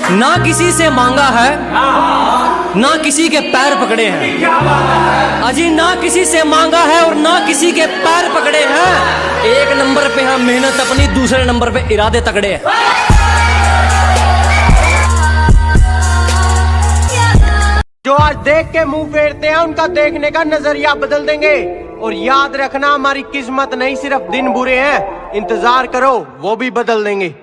ना किसी से मांगा है, ना किसी के पैर पकड़े हैं। अजी ना किसी से मांगा है और ना किसी के पैर पकड़े हैं। एक नंबर पे हम मेहनत अपनी, दूसरे नंबर पे इरादे तगड़े हैं। जो आज देख के मुंह फेरते हैं उनका देखने का नजरिया बदल देंगे। और याद रखना, हमारी किस्मत नहीं सिर्फ दिन बुरे हैं, इंतजार करो वो भी बदल देंगे।